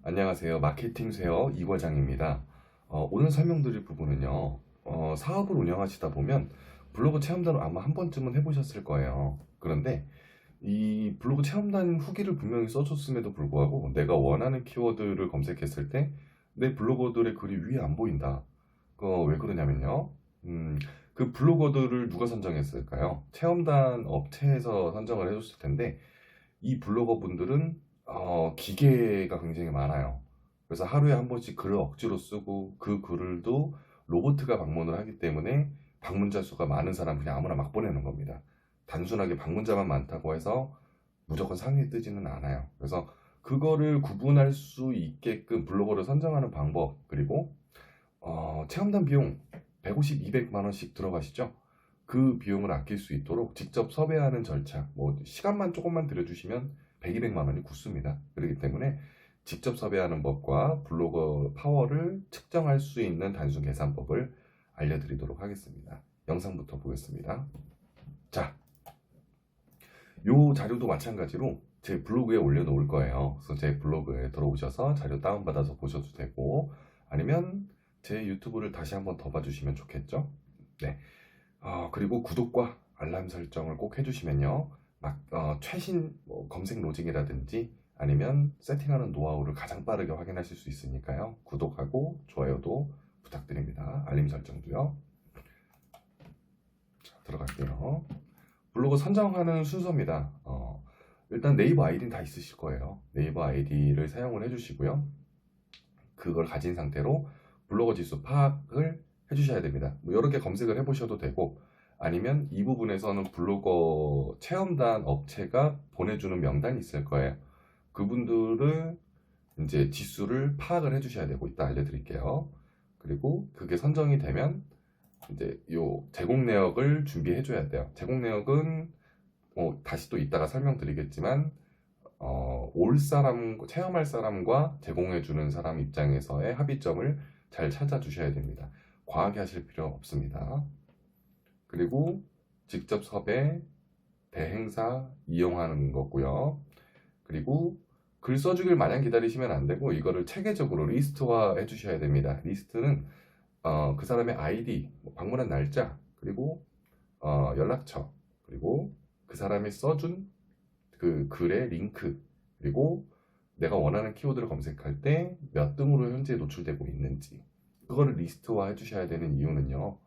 안녕하세요. 마케팅 쉐어 이 과장입니다. 오늘 설명드릴 부분은요. 사업을 운영하시다 보면 블로그 체험단을 아마 한 번쯤은 해보셨을 거예요. 그런데 이 블로그 체험단 후기를 분명히 써줬음에도 불구하고 내가 원하는 키워드를 검색했을 때 내 블로거들의 글이 위에 안 보인다. 그거 왜 그러냐면요. 그 블로거들을 누가 선정했을까요? 체험단 업체에서 선정을 해줬을 텐데 이 블로거 분들은 기계가 굉장히 많아요. 그래서 하루에 한 번씩 글을 억지로 쓰고 그 글을도 로보트가 방문을 하기 때문에 방문자 수가 많은 사람 그냥 아무나 막 보내는 겁니다. 단순하게 방문자만 많다고 해서 무조건 상위에 뜨지는 않아요. 그래서 그거를 구분할 수 있게끔 블로거를 선정하는 방법, 그리고 체험단 비용 150, 200만 원씩 들어가시죠? 그 비용을 아낄 수 있도록 직접 섭외하는 절차, 뭐 시간만 조금만 들여주시면 100, 200만 원이 굳습니다. 그렇기 때문에 직접 섭외하는 법과 블로거 파워를 측정할 수 있는 단순 계산법을 알려드리도록 하겠습니다. 영상부터 보겠습니다. 자, 요 자료도 마찬가지로 제 블로그에 올려놓을 거예요. 그래서 제 블로그에 들어오셔서 자료 다운받아서 보셔도 되고, 아니면 제 유튜브를 다시 한번 더 봐주시면 좋겠죠? 네. 그리고 구독과 알람 설정을 꼭 해주시면요. 최신 검색 로직이라든지 아니면 세팅하는 노하우를 가장 빠르게 확인하실 수 있으니까요. 구독하고 좋아요도 부탁드립니다. 알림 설정도요. 자, 들어갈게요. 블로그 선정하는 순서입니다. 일단 네이버 아이디는 다 있으실 거예요. 네이버 아이디를 사용을 해주시고요. 그걸 가진 상태로 블로거 지수 파악을 해주셔야 됩니다. 뭐 여러 개 검색을 해보셔도 되고, 아니면 이 부분에서는 블로거 체험단 업체가 보내주는 명단이 있을 거예요. 그분들을 이제 지수를 파악을 해주셔야 되고, 이따 알려드릴게요. 그리고 그게 선정이 되면 이제 요 제공 내역을 준비해 줘야 돼요. 제공 내역은 다시 또 이따가 설명드리겠지만 올 사람, 체험할 사람과 제공해 주는 사람 입장에서의 합의점을 잘 찾아주셔야 됩니다. 과하게 하실 필요 없습니다. 그리고 직접 섭외, 대행사 이용하는 거고요. 그리고 글 써주길 마냥 기다리시면 안 되고 이거를 체계적으로 리스트화 해주셔야 됩니다. 리스트는 그 사람의 아이디, 방문한 날짜, 그리고 연락처, 그리고 그 사람이 써준 그 글의 링크, 그리고 내가 원하는 키워드를 검색할 때 몇 등으로 현재 노출되고 있는지, 그거를 리스트화 해주셔야 되는 이유는요.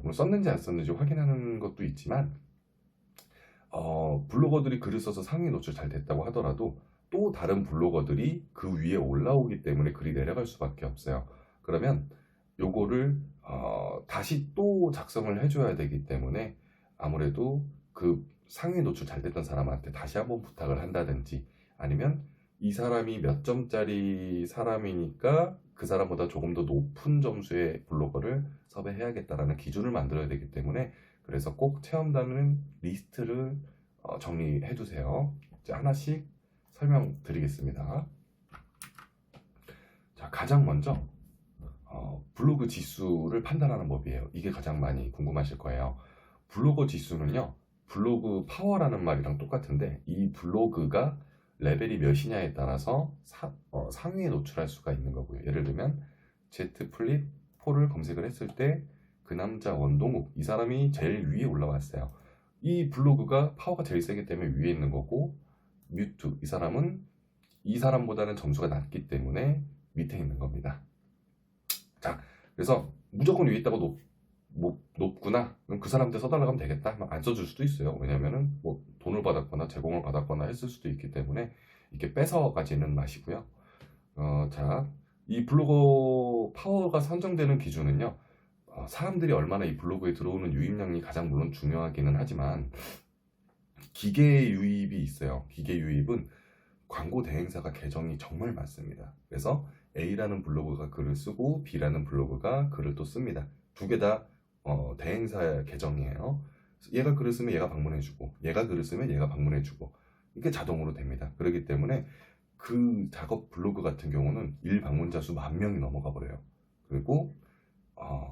뭐 썼는지 안 썼는지 확인하는 것도 있지만 블로거들이 글을 써서 상위 노출 잘 됐다고 하더라도 또 다른 블로거들이 그 위에 올라오기 때문에 글이 내려갈 수밖에 없어요. 그러면 요거를 다시 또 작성을 해줘야 되기 때문에 아무래도 그 상위 노출 잘 됐던 사람한테 다시 한번 부탁을 한다든지, 아니면 이 사람이 몇 점짜리 사람이니까 그 사람보다 조금 더 높은 점수의 블로거를 섭외해야겠다라는 기준을 만들어야 되기 때문에, 그래서 꼭 체험단은 리스트를 정리해 두세요. 이제 하나씩 설명드리겠습니다. 자, 가장 먼저 블로그 지수를 판단하는 법이에요. 이게 가장 많이 궁금하실 거예요. 블로거 지수는요, 블로그 파워라는 말이랑 똑같은데 이 블로그가 레벨이 몇이냐에 따라서 상위에 노출할 수가 있는 거고요. 예를 들면 Z 플립 4를 검색을 했을 때 그 남자 원동욱, 이 사람이 제일 위에 올라왔어요. 이 블로그가 파워가 제일 세기 때문에 위에 있는 거고, 뮤투, 이 사람은 이 사람보다는 점수가 낮기 때문에 밑에 있는 겁니다. 자, 그래서 무조건 위에 있다고 높구나, 그럼 그 사람한테 써달라고 하면 되겠다, 안 써줄 수도 있어요. 왜냐면은 뭐 돈을 받았거나 제공을 받았거나 했을 수도 있기 때문에 이렇게 뺏어가지는 마시고요. 자, 이 블로거 파워가 선정되는 기준은요, 사람들이 얼마나 이 블로그에 들어오는 유입량이 가장 물론 중요하기는 하지만 기계 유입이 있어요. 기계 유입은 광고 대행사가 계정이 정말 많습니다. 그래서 A라는 블로그가 글을 쓰고 B라는 블로그가 글을 또 씁니다. 두 개 다 대행사 계정이에요. 얘가 글을 쓰면 얘가 방문해주고, 얘가 글을 쓰면 얘가 방문해주고, 이게 자동으로 됩니다. 그렇기 때문에 그 작업 블로그 같은 경우는 일 방문자 수 10,000명이 넘어가 버려요. 그리고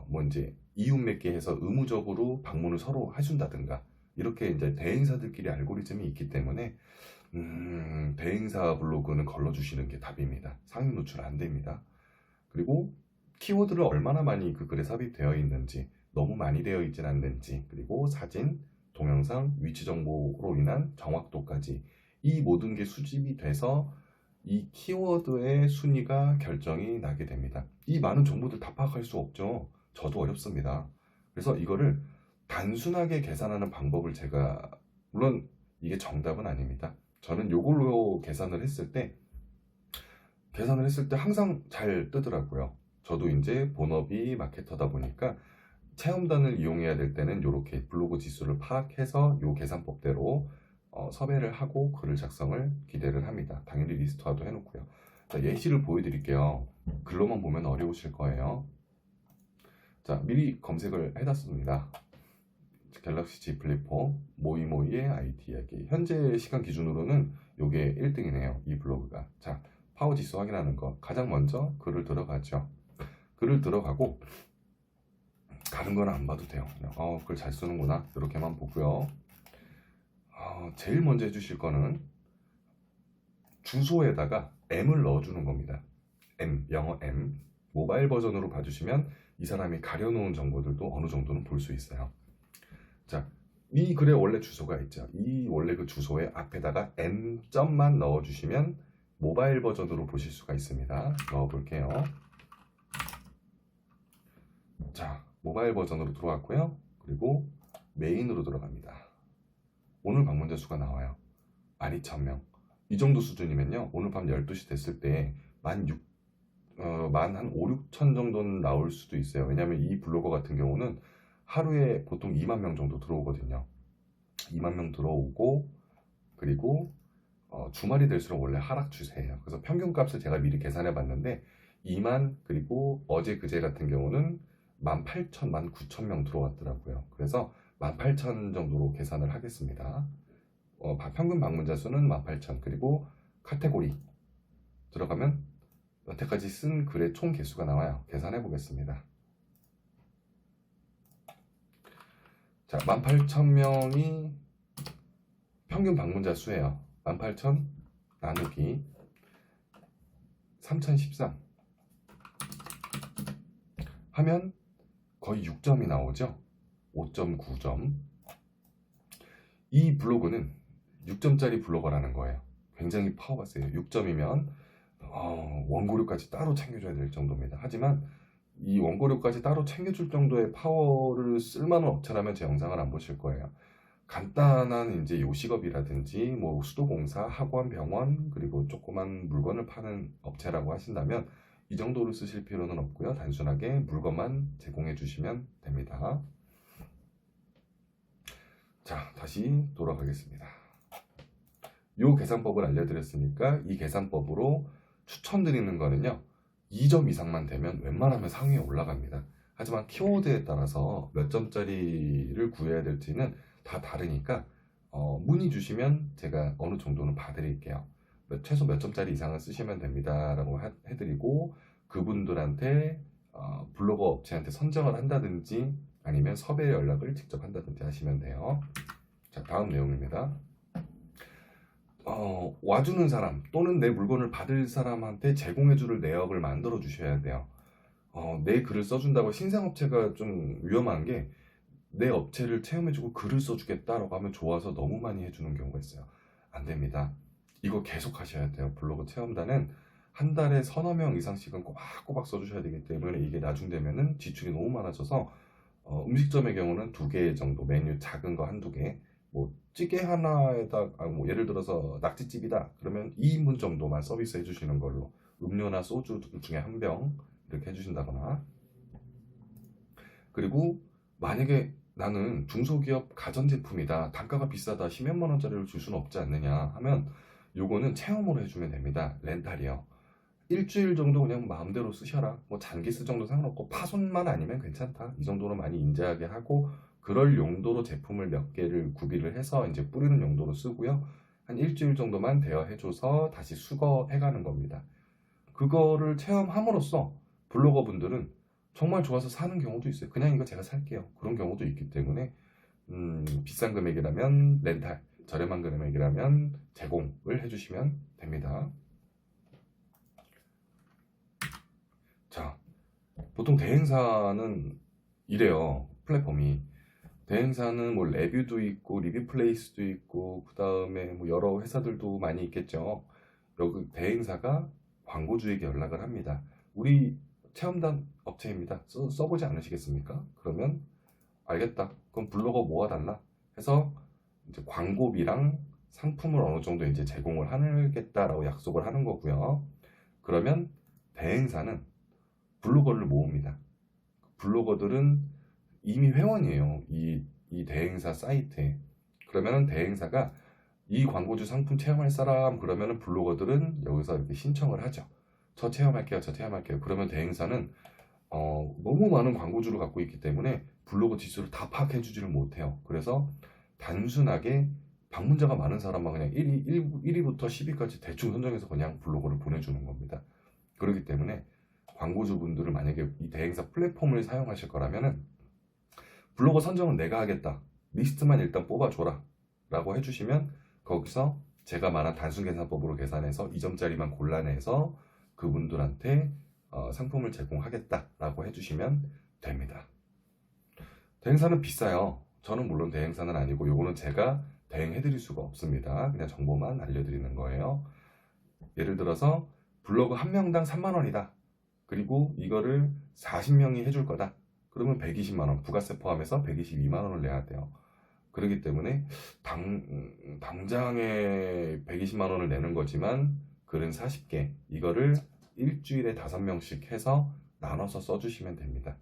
뭐 이제 이웃 맺게 해서 의무적으로 방문을 서로 해준다든가, 이렇게 이제 대행사들끼리 알고리즘이 있기 때문에 대행사 블로그는 걸러주시는 게 답입니다. 상위 노출 안 됩니다. 그리고 키워드를 얼마나 많이 그 글에 삽입되어 있는지, 너무 많이 되어 있진 않는지, 그리고 사진, 동영상, 위치 정보로 인한 정확도까지 이 모든 게 수집이 돼서 이 키워드의 순위가 결정이 나게 됩니다. 이 많은 정보들 다 파악할 수 없죠. 저도 어렵습니다. 그래서 이거를 단순하게 계산하는 방법을 제가, 물론 이게 정답은 아닙니다. 저는 이걸로 계산을 했을 때 항상 잘 뜨더라고요. 저도 이제 본업이 마케터다 보니까 체험단을 이용해야 될 때는 이렇게 블로그 지수를 파악해서 이 계산법대로 섭외를 하고 글을 작성을 기대를 합니다. 당연히 리스트화도 해놓고요. 자, 예시를 보여드릴게요. 글로만 보면 어려우실 거예요. 자, 미리 검색을 해놨습니다. 갤럭시 Z 플립4 모이모이의 IT 이야기. 현재 시간 기준으로는 이게 1등이네요. 이 블로그가. 자, 파워 지수 확인하는 거. 가장 먼저 글을 들어가죠. 글을 들어가고 다른 건 안 봐도 돼요. 그냥 글 잘 쓰는구나 이렇게만 보고요. 제일 먼저 해주실 거는 주소에다가 M을 넣어주는 겁니다. M, 영어 M. 모바일 버전으로 봐주시면 이 사람이 가려놓은 정보들도 어느 정도는 볼 수 있어요. 자, 이 글에 원래 주소가 있죠. 이 원래 그 주소에 앞에다가 M.만 넣어주시면 모바일 버전으로 보실 수가 있습니다. 넣어볼게요. 자, 모바일 버전으로 들어왔고요. 그리고 메인으로 들어갑니다. 오늘 방문자 수가 나와요. 12,000명. 이 정도 수준이면요. 오늘 밤 12시 됐을 때 한 5, 6천 정도는 나올 수도 있어요. 왜냐하면 이 블로거 같은 경우는 하루에 보통 2만 명 정도 들어오거든요. 2만 명 들어오고, 그리고 주말이 될수록 원래 하락 추세예요. 그래서 평균 값을 제가 미리 계산해 봤는데 2만, 그리고 어제 그제 같은 경우는 18,000, 19,000명 들어왔더라고요. 그래서 18,000 정도로 계산을 하겠습니다. 평균 방문자 수는 18,000, 그리고 카테고리 들어가면 여태까지 쓴 글의 총 개수가 나와요. 계산해 보겠습니다. 자, 18,000명이 평균 방문자 수예요. 18,000 나누기 3013 하면 거의 6점이 나오죠. 5.9점. 이 블로그는 6점짜리 블로거라는 거예요. 굉장히 파워가 세요. 6점이면 원고료까지 따로 챙겨줘야 될 정도입니다. 하지만 이 원고료까지 따로 챙겨줄 정도의 파워를 쓸만한 업체라면 제 영상을 안 보실 거예요. 간단한 이제 요식업이라든지 뭐 수도공사, 학원, 병원, 그리고 조그만 물건을 파는 업체라고 하신다면 이 정도를 쓰실 필요는 없고요. 단순하게 물건만 제공해 주시면 됩니다. 자, 다시 돌아가겠습니다. 이 계산법을 알려드렸으니까 이 계산법으로 추천드리는 거는요, 2점 이상만 되면 웬만하면 상위에 올라갑니다. 하지만 키워드에 따라서 몇 점짜리를 구해야 될지는 다 다르니까 문의 주시면 제가 어느 정도는 봐드릴게요. 최소 몇 점짜리 이상은 쓰시면 됩니다 라고 해드리고, 그분들한테 블로거 업체한테 선정을 한다든지 아니면 섭외 연락을 직접 한다든지 하시면 돼요. 자, 다음 내용입니다. 와주는 사람 또는 내 물건을 받을 사람한테 제공해줄 내역을 만들어 주셔야 돼요. 내 글을 써준다고 신상업체가 좀 위험한 게, 내 업체를 체험해주고 글을 써주겠다라고 하면 좋아서 너무 많이 해주는 경우가 있어요. 안 됩니다. 이거 계속 하셔야 돼요. 블로그 체험단은 한 달에 서너 명 이상씩은 꼬박꼬박 써주셔야 되기 때문에 이게 나중되면은 지출이 너무 많아져서 음식점의 경우는 2개 정도 메뉴 작은 거 한두 개, 뭐 찌개 하나에다 뭐 예를 들어서 낙지집이다 그러면 2인분 정도만 서비스 해주시는 걸로, 음료나 소주 중에 한 병 이렇게 해주신다거나. 그리고 만약에 나는 중소기업 가전제품이다, 단가가 비싸다, 10몇만 원짜리를 줄 수는 없지 않느냐 하면 요거는 체험으로 해주면 됩니다. 렌탈이요. 일주일 정도 그냥 마음대로 쓰셔라. 뭐 잔기 쓸 정도 상관없고 파손만 아니면 괜찮다. 이 정도로 많이 인지하게 하고, 그럴 용도로 제품을 몇 개를 구비를 해서 이제 뿌리는 용도로 쓰고요. 한 일주일 정도만 대여해줘서 다시 수거해가는 겁니다. 그거를 체험함으로써 블로거 분들은 정말 좋아서 사는 경우도 있어요. 그냥 이거 제가 살게요. 그런 경우도 있기 때문에 비싼 금액이라면 렌탈, 저렴한 금액이라면 제공을 해주시면 됩니다. 자, 보통 대행사는 이래요. 플랫폼이 대행사는 뭐 레뷰도 있고 리뷰플레이스도 있고 그 다음에 뭐 여러 회사들도 많이 있겠죠. 여기 대행사가 광고주에게 연락을 합니다. 우리 체험단 업체입니다. 써보지 않으시겠습니까? 그러면 알겠다. 그럼 블로거 뭐가 달라? 해서 이제 광고비랑 상품을 어느 정도 이제 제공을 하겠다라고 약속을 하는 거고요. 그러면 대행사는 블로거를 모읍니다. 블로거들은 이미 회원이에요. 이 대행사 사이트에. 그러면은 대행사가 이 광고주 상품 체험할 사람 그러면은 블로거들은 여기서 이렇게 신청을 하죠. 저 체험할게요. 저 체험할게요. 그러면 대행사는 너무 많은 광고주를 갖고 있기 때문에 블로거 지수를 다 파악해 주지를 못해요. 그래서 단순하게 방문자가 많은 사람만 그냥 1위부터 10위까지 대충 선정해서 그냥 블로거를 보내주는 겁니다. 그렇기 때문에 광고주분들을 만약에 이 대행사 플랫폼을 사용하실 거라면은 블로거 선정은 내가 하겠다. 리스트만 일단 뽑아줘라. 라고 해주시면 거기서 제가 말한 단순 계산법으로 계산해서 2점짜리만 골라내서 그분들한테 상품을 제공하겠다라고 해주시면 됩니다. 대행사는 비싸요. 저는 물론 대행사는 아니고 요거는 제가 대행해드릴 수가 없습니다. 그냥 정보만 알려드리는 거예요. 예를 들어서 블로그 한 명당 3만 원이다. 그리고 이거를 40명이 해줄 거다. 그러면 120만 원, 부가세 포함해서 122만 원을 내야 돼요. 그렇기 때문에 당장에 120만 원을 내는 거지만 글은 40개, 이거를 일주일에 5명씩 해서 나눠서 써주시면 됩니다.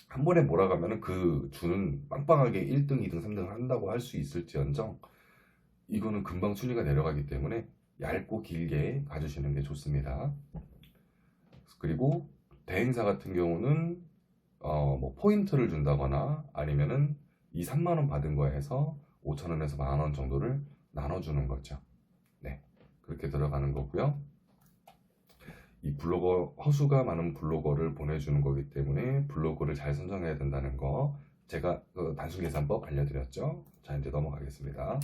한 번에 몰아가면은 그 주는 빵빵하게 1등, 2등, 3등을 한다고 할 수 있을지언정 이거는 금방 순위가 내려가기 때문에 얇고 길게 가주시는 게 좋습니다. 그리고 대행사 같은 경우는 뭐 포인트를 준다거나 아니면은 이 3만 원 받은 거에 해서 5천 원에서 1만 원 정도를 나눠주는 거죠. 네, 그렇게 들어가는 거고요. 이 블로거 허수가 많은 블로거를 보내주는 거기 때문에 블로거를 잘 선정해야 된다는 거 제가 단순 계산법 알려드렸죠. 자, 이제 넘어가겠습니다.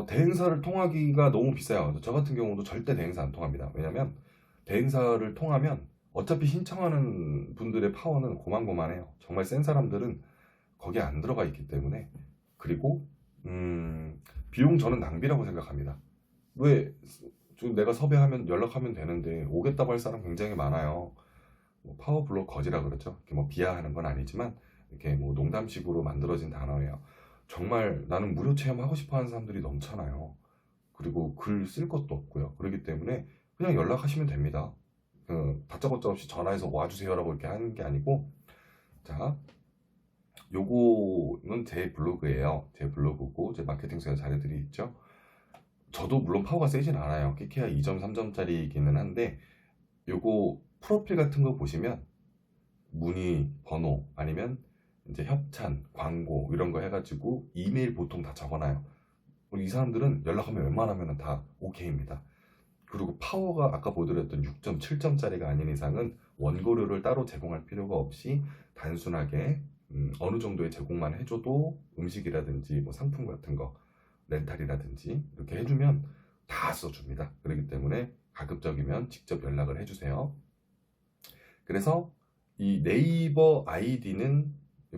대행사를 통하기가 너무 비싸요. 저 같은 경우도 절대 대행사 안 통합니다. 왜냐면 대행사를 통하면 어차피 신청하는 분들의 파워는 고만고만해요. 정말 센 사람들은 거기에 안 들어가 있기 때문에. 그리고 비용 저는 낭비라고 생각합니다. 왜 내가 섭외하면 연락하면 되는데 오겠다고 할 사람 굉장히 많아요. 뭐 파워블록 거지라 그러죠. 이렇게 뭐 비하하는 건 아니지만 이렇게 뭐 농담식으로 만들어진 단어예요. 정말 나는 무료 체험하고 싶어 하는 사람들이 넘쳐나요. 그리고 글 쓸 것도 없고요. 그렇기 때문에 그냥 연락하시면 됩니다. 다짜고짜 없이 전화해서 와주세요라고 이렇게 하는 게 아니고, 자, 요거는 제 블로그예요. 제 블로그고 제 마케팅서에 자료들이 있죠. 저도 물론 파워가 세진 않아요. 끼케야 2점, 3점짜리이기는 한데 요거 프로필 같은 거 보시면 문의, 번호 아니면 이제 협찬, 광고 이런 거 해가지고 이메일 보통 다 적어놔요. 이 사람들은 연락하면 웬만하면 다 오케이입니다. 그리고 파워가 아까 보여드렸던 6점, 7점짜리가 아닌 이상은 원고료를 따로 제공할 필요가 없이 단순하게 어느 정도의 제공만 해줘도 음식이라든지 뭐 상품 같은 거 렌탈이라든지 이렇게 해주면 다 써줍니다. 그렇기 때문에 가급적이면 직접 연락을 해주세요. 그래서 이 네이버 아이디는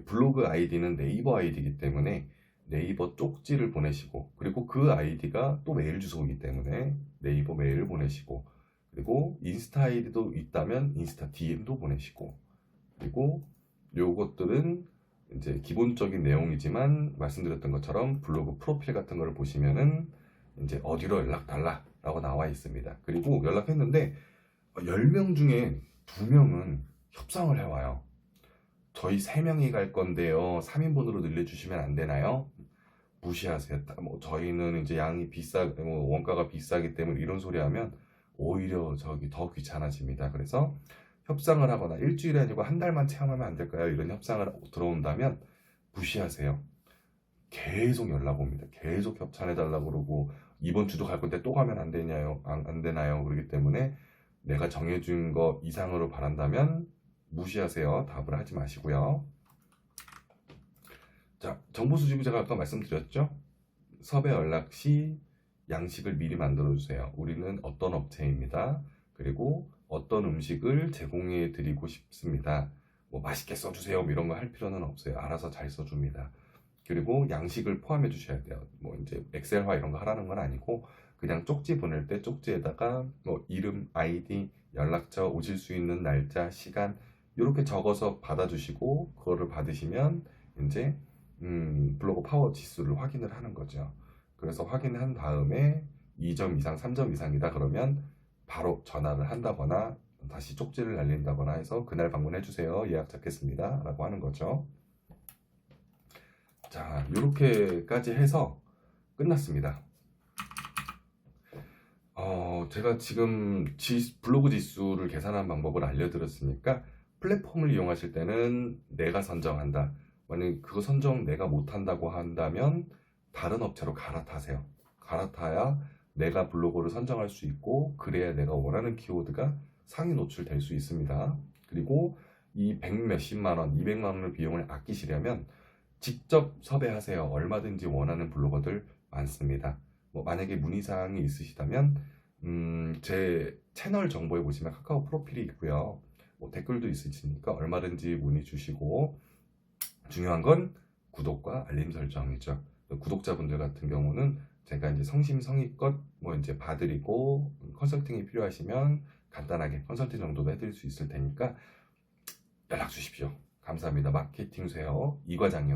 블로그 아이디는 네이버 아이디이기 때문에 네이버 쪽지를 보내시고 그리고 그 아이디가 또 메일 주소이기 때문에 네이버 메일을 보내시고 그리고 인스타 아이디도 있다면 인스타 DM도 보내시고 그리고 요것들은 이제 기본적인 내용이지만 말씀드렸던 것처럼 블로그 프로필 같은 거를 보시면은 이제 어디로 연락 달라라고 나와 있습니다. 그리고 연락했는데 10명 중에 2명은 협상을 해와요. 저희 3명이 갈 건데요. 3인분으로 늘려주시면 안 되나요? 무시하세요. 뭐 저희는 이제 양이 뭐 원가가 비싸기 때문에 이런 소리 하면 오히려 더 귀찮아집니다. 그래서 협상을 하거나 일주일이 아니고 한 달만 체험하면 안 될까요? 이런 협상을 들어온다면 무시하세요. 계속 연락 옵니다. 계속 협찬해달라고 그러고 이번 주도 갈 건데 또 가면 안 되냐요? 안 되나요? 그렇기 때문에 내가 정해준 거 이상으로 바란다면 무시하세요. 답을 하지 마시고요. 자, 정보 수집이 제가 아까 말씀드렸죠? 섭외 연락 시 양식을 미리 만들어 주세요. 우리는 어떤 업체입니다. 그리고 어떤 음식을 제공해 드리고 싶습니다. 뭐 맛있게 써주세요. 뭐 이런 거 할 필요는 없어요. 알아서 잘 써줍니다. 그리고 양식을 포함해 주셔야 돼요. 뭐 이제 엑셀화 이런 거 하라는 건 아니고 그냥 쪽지 보낼 때 쪽지에다가 뭐 이름, 아이디, 연락처, 오실 수 있는 날짜, 시간 이렇게 적어서 받아주시고 그거를 받으시면 이제 블로그 파워 지수를 확인을 하는 거죠. 그래서 확인한 다음에 2점 이상, 3점 이상이다 그러면 바로 전화를 한다거나 다시 쪽지를 날린다거나 해서 그날 방문해 주세요. 예약 잡겠습니다. 라고 하는 거죠. 자, 이렇게까지 해서 끝났습니다. 제가 지금 블로그 지수를 계산하는 방법을 알려드렸으니까 플랫폼을 이용하실 때는 내가 선정한다. 만약 그거 선정 내가 못한다고 한다면 다른 업체로 갈아타세요. 갈아타야 내가 블로그를 선정할 수 있고 그래야 내가 원하는 키워드가 상위 노출될 수 있습니다. 그리고 이 100 몇십만 원, 200만 원의 비용을 아끼시려면 직접 섭외하세요. 얼마든지 원하는 블로거들 많습니다. 뭐 만약에 문의사항이 있으시다면 제 채널 정보에 보시면 카카오 프로필이 있고요. 뭐 댓글도 있으시니까 얼마든지 문의 주시고 중요한 건 구독과 알림 설정이죠. 구독자분들 같은 경우는 제가 이제 성심성의껏 뭐 이제 봐드리고 컨설팅이 필요하시면 간단하게 컨설팅 정도도 해드릴 수 있을 테니까 연락 주십시오. 감사합니다. 마케팅 쇠어 이과장이요.